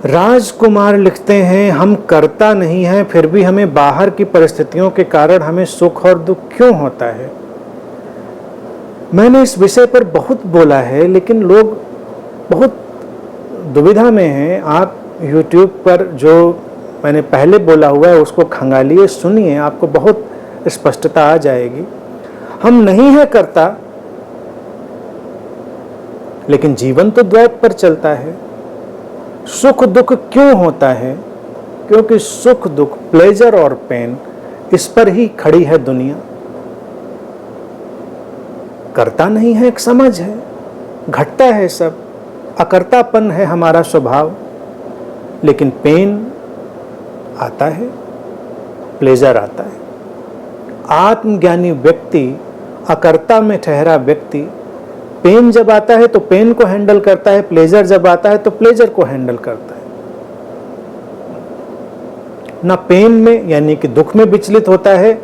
राजकुमार लिखते हैं, हम करता नहीं हैं, फिर भी हमें बाहर की परिस्थितियों के कारण हमें सुख और दुख क्यों होता है। मैंने इस विषय पर बहुत बोला है, लेकिन लोग बहुत दुविधा में हैं। आप YouTube पर जो मैंने पहले बोला हुआ है उसको खंगालिए, सुनिए, आपको बहुत स्पष्टता आ जाएगी। हम नहीं है करता, लेकिन जीवन तो द्वैत पर चलता है। सुख दुख क्यों होता है? क्योंकि सुख दुख, प्लेजर और पेन, इस पर ही खड़ी है दुनिया। करता नहीं है एक समझ है, घटता है सब, अकर्तापन है हमारा स्वभाव, लेकिन पेन आता है, प्लेजर आता है। आत्मज्ञानी व्यक्ति, अकर्ता में ठहरा व्यक्ति, पेन जब आता है तो पेन को हैंडल करता है, प्लेजर जब आता है तो प्लेजर को हैंडल करता है। ना पेन में यानी कि दुख में विचलित होता है,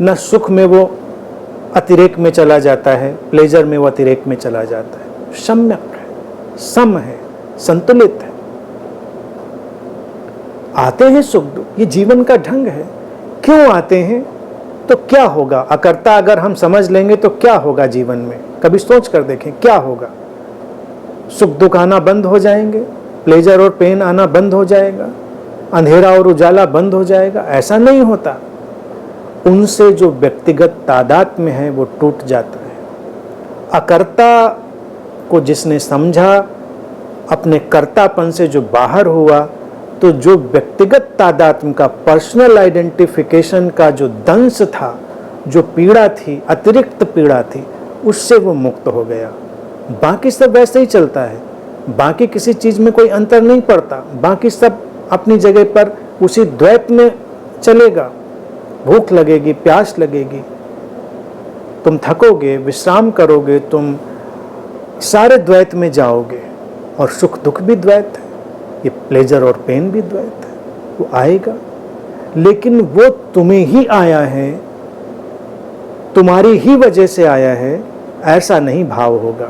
ना सुख में वो अतिरेक में चला जाता है, प्लेजर में वो अतिरेक में चला जाता है। सम्यक है, सम है, संतुलित है। आते हैं सुख दुख, ये जीवन का ढंग है। क्यों आते हैं? तो क्या होगा? अकर्ता अगर हम समझ लेंगे तो क्या होगा जीवन में, कभी सोच कर देखें क्या होगा। सुख दुख आना बंद हो जाएंगे, प्लेजर और पेन आना बंद हो जाएगा, अंधेरा और उजाला बंद हो जाएगा? ऐसा नहीं होता। उनसे जो व्यक्तिगत तादात्म्य है वो टूट जाता है। अकर्ता को जिसने समझा, अपने कर्तापन से जो बाहर हुआ, तो जो व्यक्तिगत तादात्म्य का, पर्सनल आइडेंटिफिकेशन का जो दंश था, जो पीड़ा थी, अतिरिक्त पीड़ा थी, उससे वो मुक्त हो गया। बाकी सब वैसे ही चलता है, बाकी किसी चीज में कोई अंतर नहीं पड़ता, बाकी सब अपनी जगह पर उसी द्वैत में चलेगा। भूख लगेगी, प्यास लगेगी, तुम थकोगे, विश्राम करोगे, तुम सारे द्वैत में जाओगे। और सुख दुख भी द्वैत है, ये प्लेजर और पेन भी द्वैत है, वो आएगा। लेकिन वो तुम्हें ही आया है, तुम्हारी ही वजह से आया है, ऐसा नहीं भाव होगा।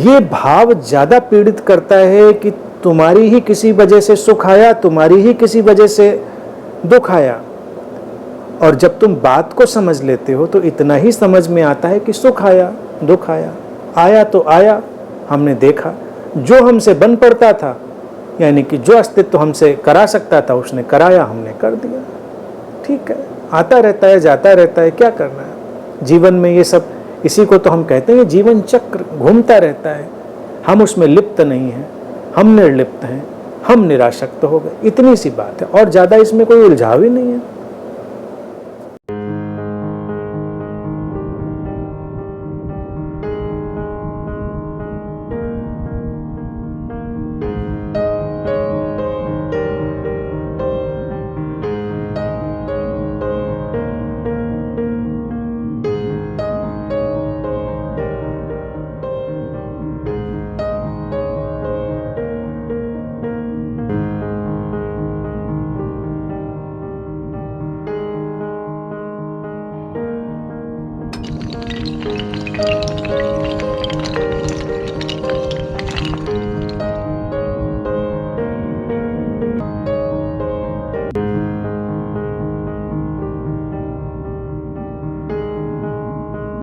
ये भाव ज्यादा पीड़ित करता है कि तुम्हारी ही किसी वजह से सुख आया, तुम्हारी ही किसी वजह से दुख आया। और जब तुम बात को समझ लेते हो तो इतना ही समझ में आता है कि सुख आया, दुख आया, आया तो आया, हमने देखा। जो हमसे बन पड़ता था, यानी कि जो अस्तित्व हमसे करा सकता था उसने कराया, हमने कर दिया। ठीक है, आता रहता है, जाता रहता है, क्या करना है जीवन में। ये सब, इसी को तो हम कहते हैं जीवन चक्र घूमता रहता है। हम उसमें लिप्त नहीं हैं, हम निर्लिप्त हैं, हम निरासक्त हो गए, इतनी सी बात है। और ज़्यादा इसमें कोई उलझाव ही नहीं है।